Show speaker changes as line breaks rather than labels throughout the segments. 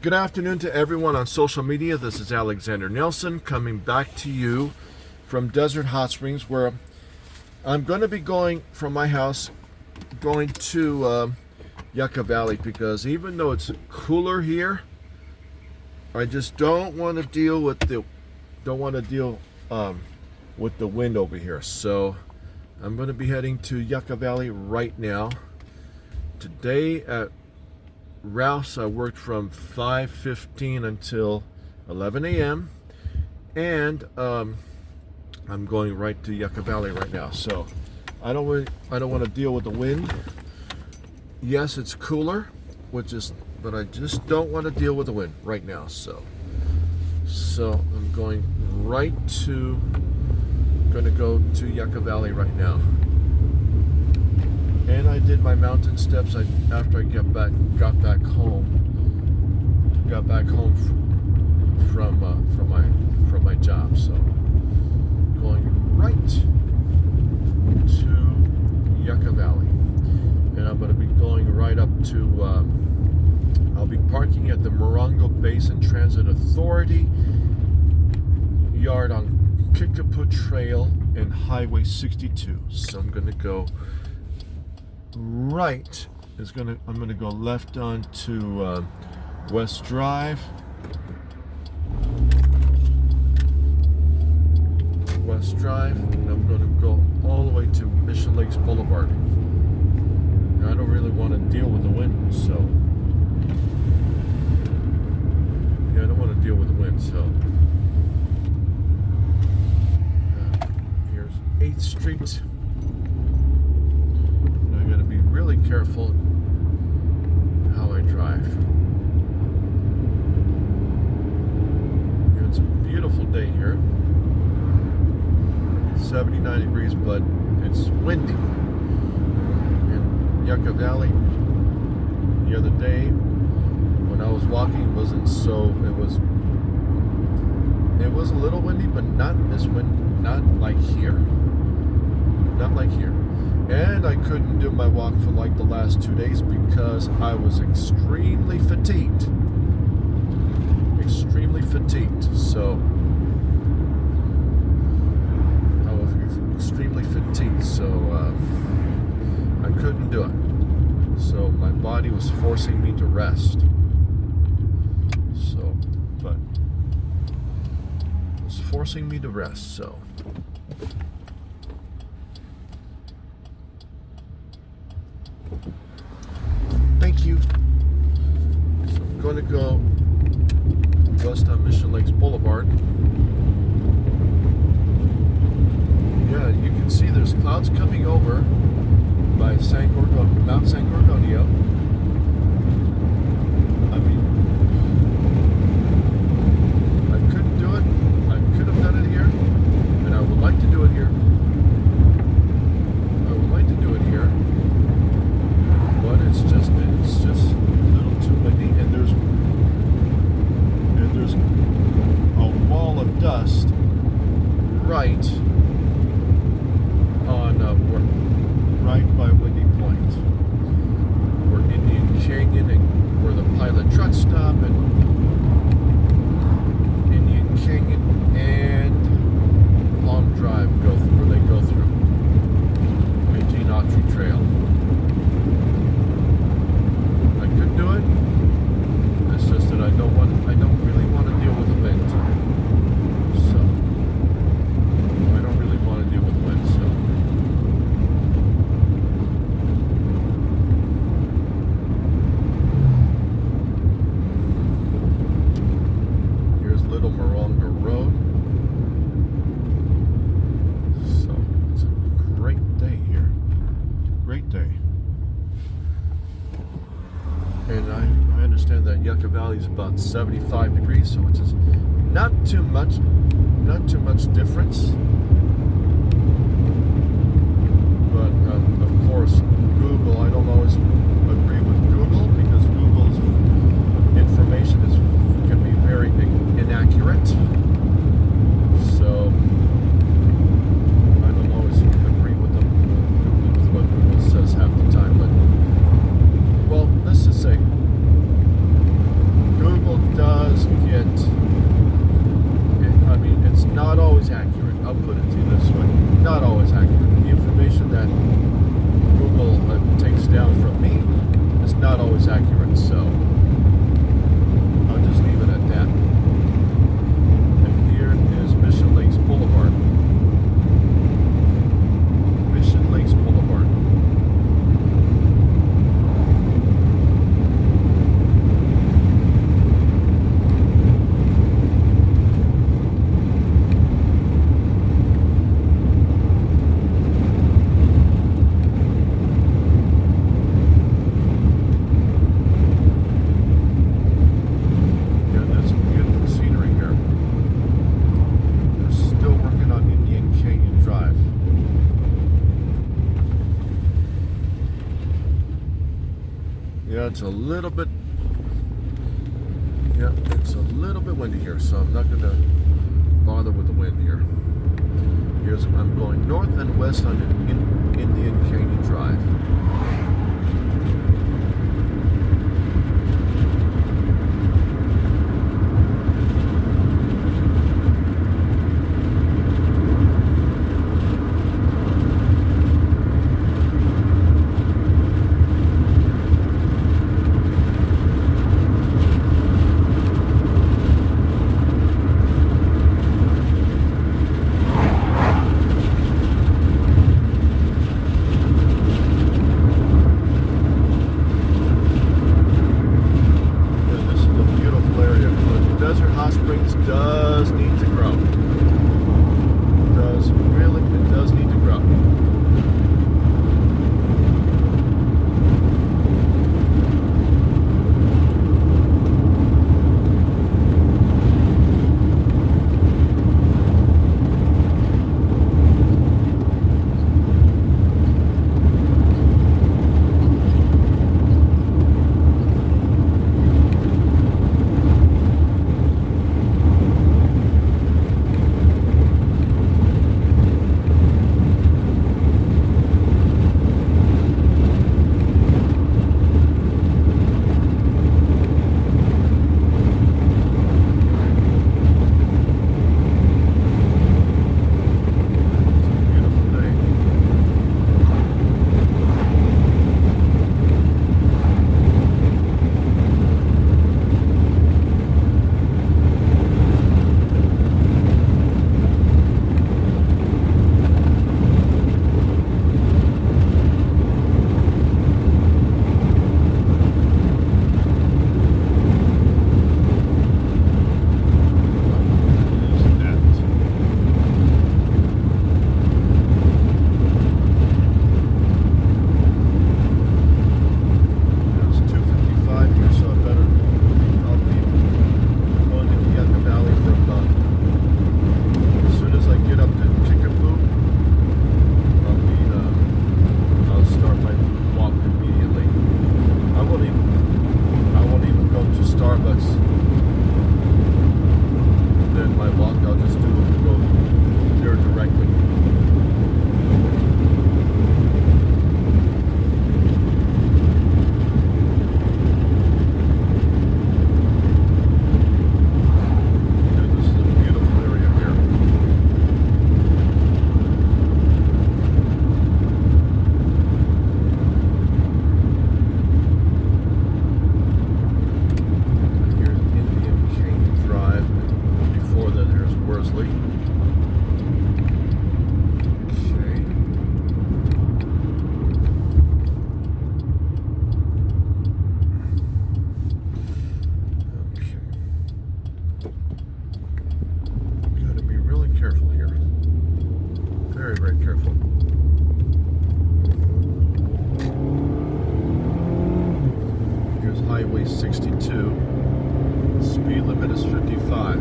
Good afternoon to everyone on social media. This is Alexander Nelson coming back to you from Desert Hot Springs, where I'm going to be going from my house, going to Yucca Valley, because even though it's cooler here, I just don't want to deal with the wind over here. So I'm going to be heading to Yucca Valley right now. Today at Ralph's, I worked from 5:15 until 11 a.m. and I'm going right to Yucca Valley right now. So I don't want to deal with the wind. Yes, it's cooler, but I just don't want to deal with the wind right now. So I'm going to go to Yucca Valley right now. And I did my mountain steps after I got back home from my job. So going right to Yucca Valley, and I'm going to be going right up to. I'll be parking at the Morongo Basin Transit Authority yard on Kickapoo Trail and Highway 62. So I'm going to go. I'm going to go left onto West Drive, and I'm going to go all the way to Mission Lakes Boulevard. I don't really want to deal with the wind, so I don't want to deal with the wind. So here's 8th Street. Really careful how I drive. It's a beautiful day here. 79 degrees, but it's windy. In Yucca Valley, the other day when I was walking, it was a little windy, but not like here. Not like here. And I couldn't do my walk for like the last 2 days because I was extremely fatigued. So I was extremely fatigued. So I couldn't do it. So my body was forcing me to rest. But it was forcing me to rest. So. Thank you. So I'm going to go west on Mission Lakes Boulevard. Yeah, you can see there's clouds coming over by Mount San Gorgonio. I mean, I couldn't do it. I could have done it here, and I would like to do it here. But it's just a little too windy, and there's a wall of dust right by Windy Point, where Indian Canyon and where the pilot truck stop, and Indian Canyon and Palm Drive where they go through, and Gene Autry Trail. Do it. It's just that I don't really want to deal with the wind. So I don't really want to deal with the wind. So here's Little Morongo Road. So it's a great day here. Great day. And I understand that Yucca Valley is about 75 degrees, so which is not too much difference. But of course, Google, I don't always agree with Google because Google's information can be very inaccurate. So I don't always agree with what Google says half the time, but well, let's just say Google it's a little bit, yeah, it's a little bit windy here, so I'm not going to bother with the wind here. I'm going north and west on Indian Canyon Drive. Does need to grow. It does need to grow. Highway 62. Speed limit is 55.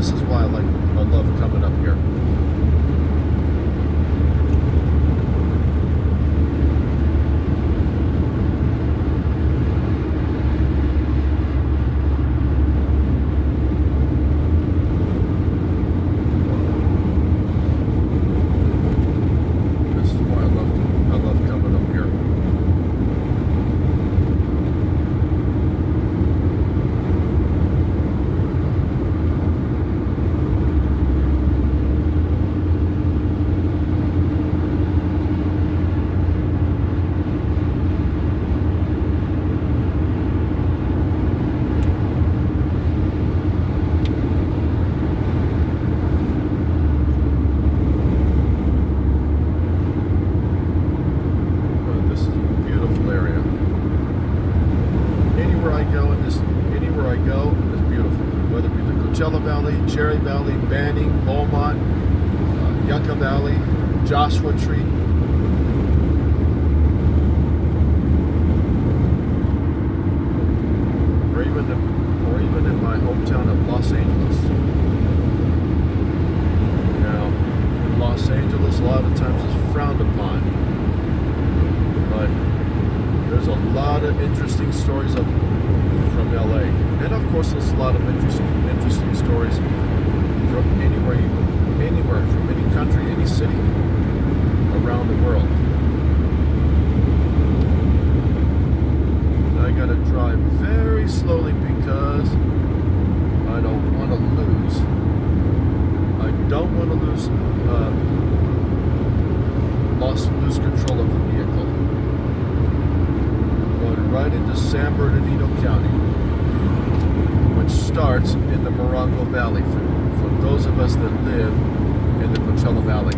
This is why I love coming up here. This is why I love coming up here. whether it be the Coachella Valley, Cherry Valley, Banning, Beaumont, Yucca Valley, Joshua Tree. Or even in my hometown of Los Angeles. Now, in Los Angeles, a lot of times it's frowned upon, but there's a lot of interesting stories from LA, and of course, there's a lot of interesting stories from anywhere, from any country, any city around the world. I gotta drive very slowly because I don't want to lose. I don't want to lose control of the vehicle. Going right into San Bernardino County, which starts in the Morongo Valley for those of us that live in the Coachella Valley.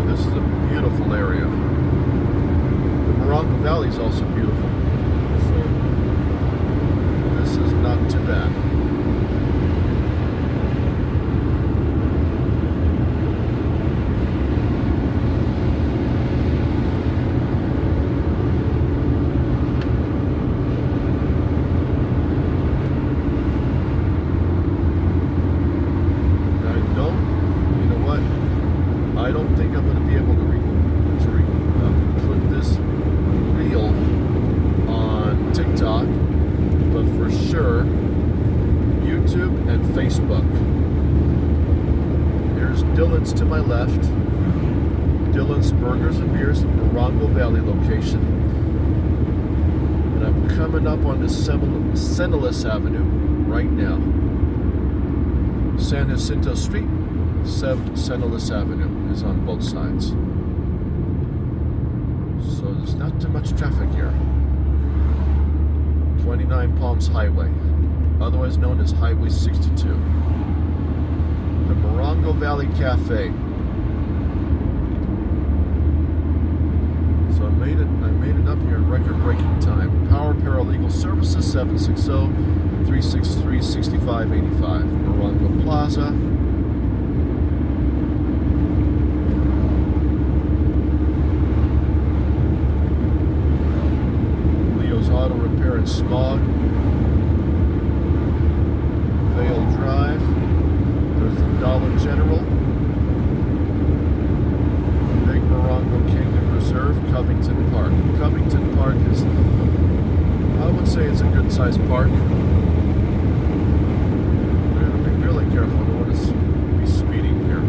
This is a beautiful area. The Morongo Valley is also beautiful, so this is not too bad. I don't think I'm going to be able to put this reel on TikTok, but for sure YouTube and Facebook. Here's Dylan's to my left. Dylan's Burgers and Beers, Morongo Valley location. And I'm coming up on the Sentineless Avenue right now. San Jacinto Street, Sentineless Avenue is on both sides. So there's not too much traffic here. 29 Palms Highway, otherwise known as Highway 62. The Morongo Valley Cafe. So I made it up here in record-breaking time. Power Paralegal Services, 760-363-6585. Morongo Plaza. Auto Repair and Smog, Vale Drive. There's the Dollar General, Big Morongo Canyon Reserve, Covington Park. Covington Park is, I would say it's a good sized park. We have to be really careful. I don't want to be speeding here.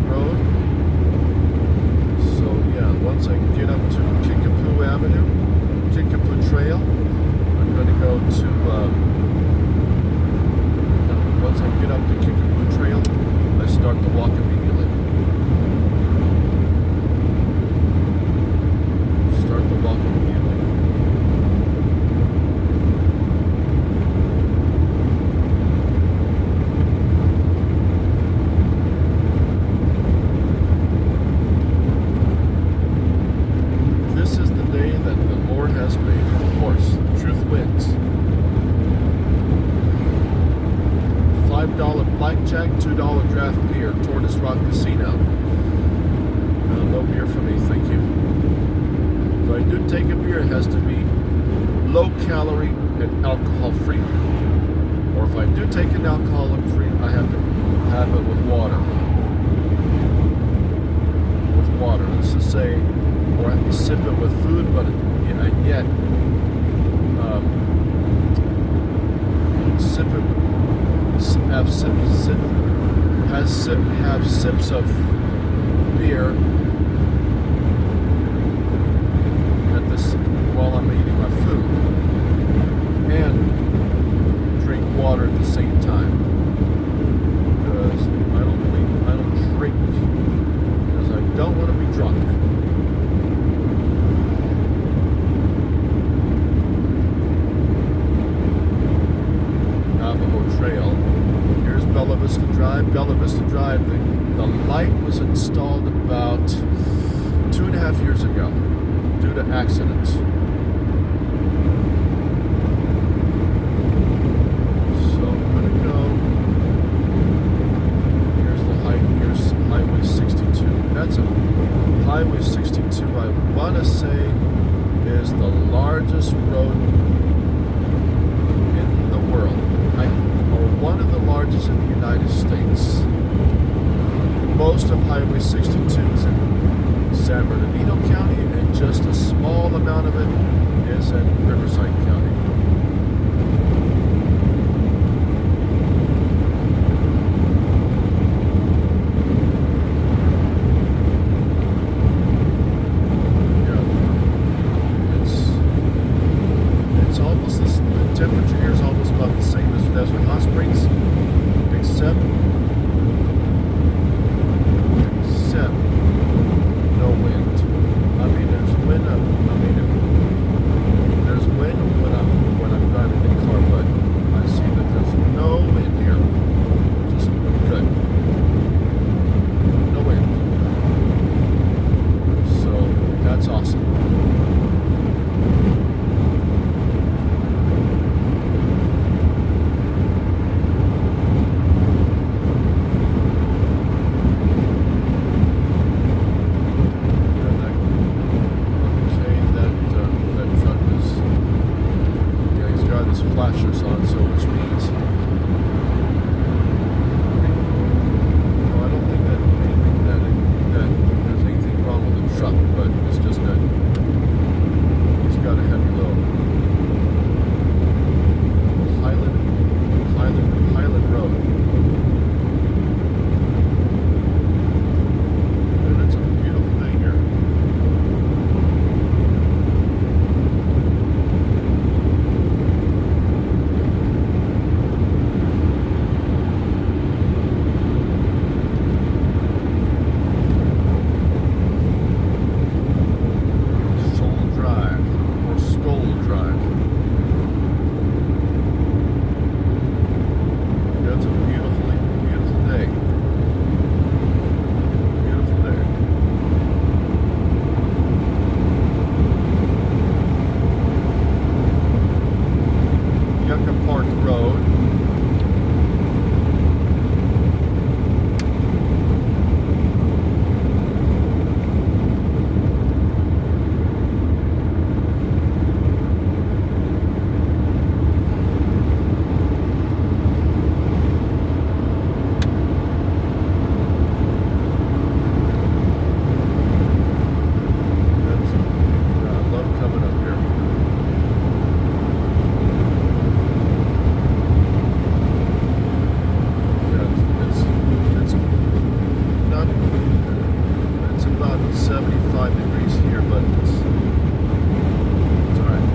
Road. So yeah, once I get up to Kickapoo Avenue, Kickapoo Trail, I'm going to go to, once I get up to Kickapoo Trail, I start the walk immediately. Start the walk immediately. Has made. Of course, the truth wins. $5 blackjack, $2 draft beer, Tortoise Rock Casino. No beer for me, thank you. If I do take a beer, it has to be low calorie and alcohol free. Or if I do take an alcoholic free, I have to have it with water. With water. Let's just say, or I have to sip it with food, but and yet have sips of beer at this while I'm eating my food. Drive, Bella Vista Drive. The light was installed about 2.5 years ago due to accidents. So I'm gonna go. Here's the height. Here's Highway 62. That's a Highway 62. I want to say is the largest road in the world, or one of the largest in the United States. Most of Highway 62 is in San Bernardino County, and just a small amount of it is in Riverside County. The temperature here is almost about the same as Desert Hot Springs, except no wind. I mean, there's wind. There's wind when I'm driving the car, but I see that there's no wind here, which is good. No wind. So that's awesome. Flashers on, so which means, well, I don't think that there's anything wrong with the truck, but it's just that he's got a heavy load. Highland Road. And it's a beautiful day here. Road. I love coming up here. It's about 75 degrees here, but it's all right.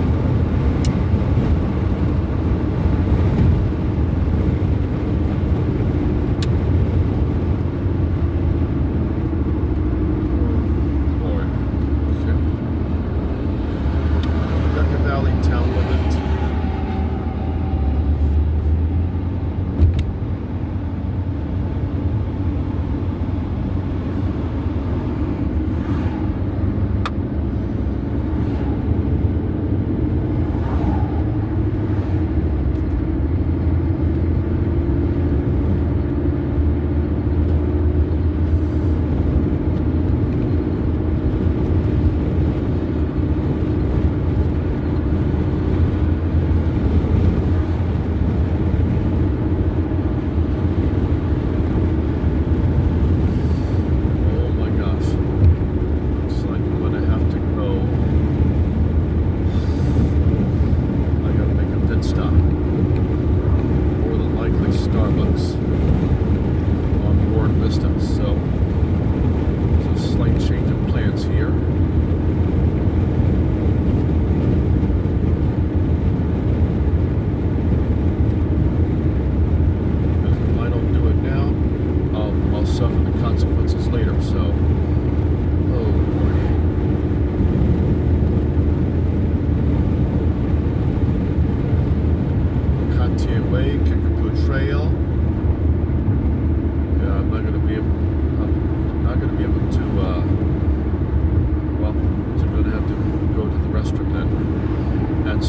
Boy, okay. Yucca Valley Town Limit.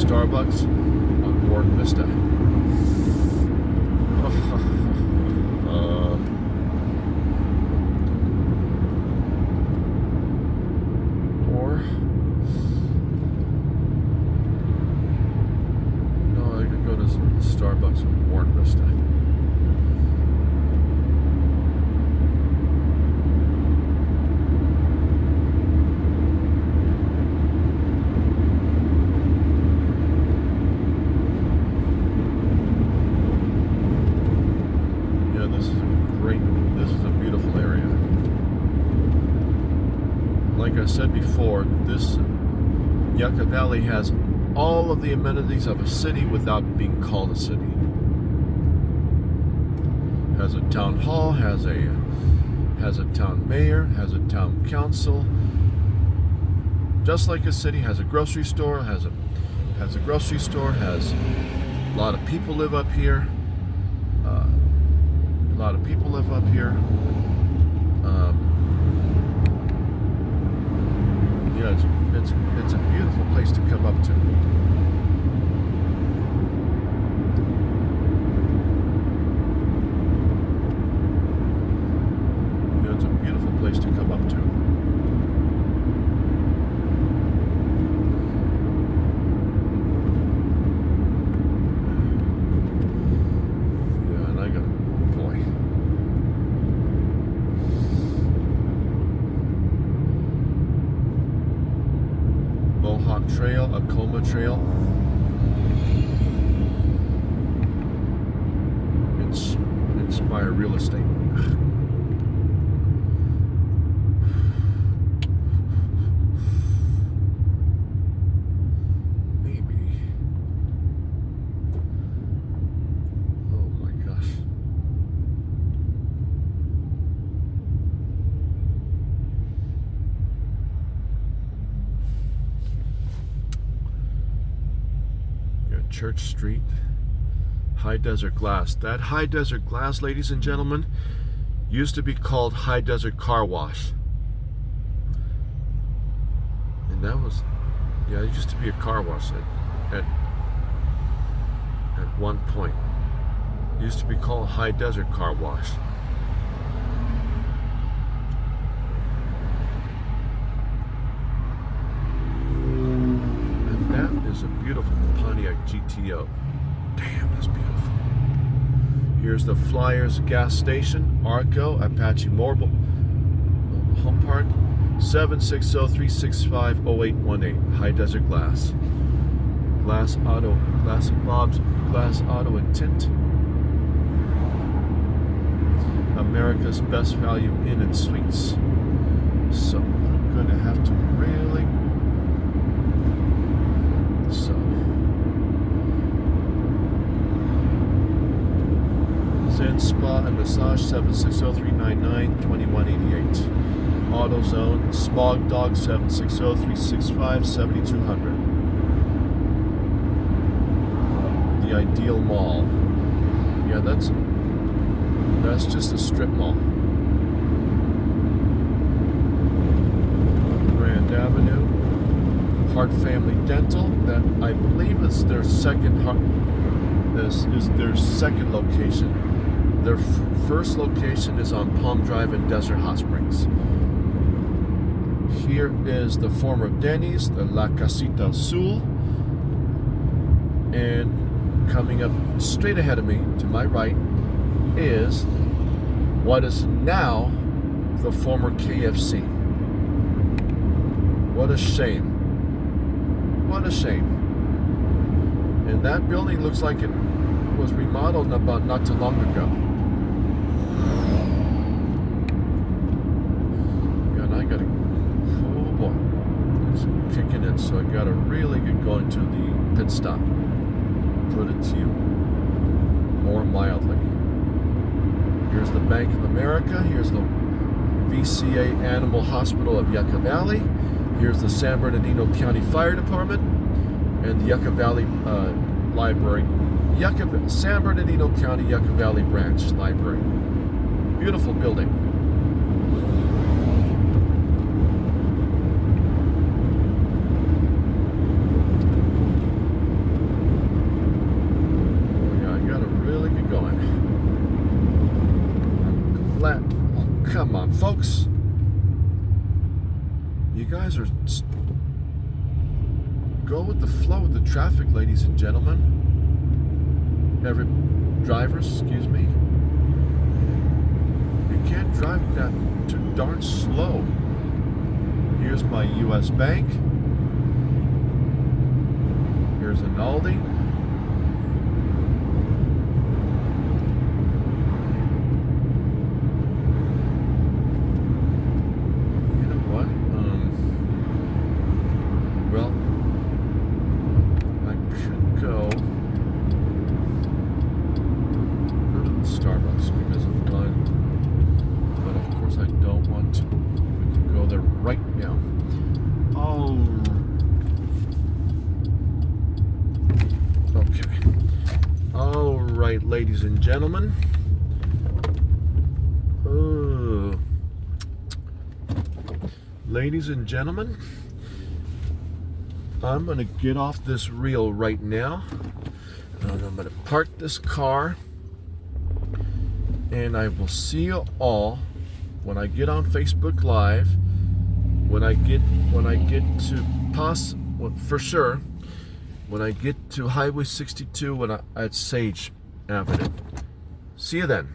Starbucks on Board Vista. Or no, I could go to Starbucks on Board Vista. This is a beautiful area. Like I said before, this Yucca Valley has all of the amenities of a city without being called a city. Has a town hall, has a town mayor, has a town council. Just like a city, has a grocery store, has a lot of people live up here. A lot of people live up here. Yeah, it's a beautiful place to come up to. Yeah, it's a beautiful place to come up to. Trail, Acoma Trail. Inspire Real Estate. Maybe. Oh my gosh. Church Street, High Desert Glass. That High Desert Glass, ladies and gentlemen, used to be called High Desert Car Wash. And that was, yeah, it used to be a car wash at one point. It used to be called High Desert Car Wash. Is a beautiful Pontiac GTO. Damn, that's beautiful. Here's the Flyers gas station, Arco, Apache Mobile Home Park, 760-365-0818, High Desert Glass. Glass Auto, Glass Bob's Glass Auto and Tint. America's Best Value Inn and Suites. So I'm gonna have to really Zen Spa and Massage, 760-399-2188. AutoZone, Smog Dog, 760-365-7200. The Ideal Mall. Yeah, that's just a strip mall. Grand Avenue. Hart Family Dental, that I believe is their second this is their second location. Their first location is on Palm Drive in Desert Hot Springs. Here is the former Denny's, the La Casita Azul, and coming up straight ahead of me, to my right, is what is now the former KFC. What a shame. What a shame. And that building looks like it was remodeled about not too long ago. Yeah, and I gotta, oh boy, it's kicking in, so I gotta really get going to the pit stop. Put it to you more mildly. Here's the Bank of America. Here's the VCA Animal Hospital of Yucca Valley. Here's the San Bernardino County Fire Department and the Yucca Valley Library. San Bernardino County Yucca Valley Branch Library. Beautiful building. guys are go with the flow of the traffic, ladies and gentlemen. Drivers, excuse me. You can't drive that too darn slow. Here's my U.S. Bank. Here's an Aldi. You know what? Well, I could go to the Starbucks because I'm done. But of course I don't want to. We can go there right now. Oh. Okay. All right, ladies and gentlemen. Ladies and gentlemen, I'm going to get off this reel right now. And I'm going to park this car. And I will see you all when I get on Facebook Live. When I get to for sure. When I get to Highway 62 at Sage Avenue. See you then.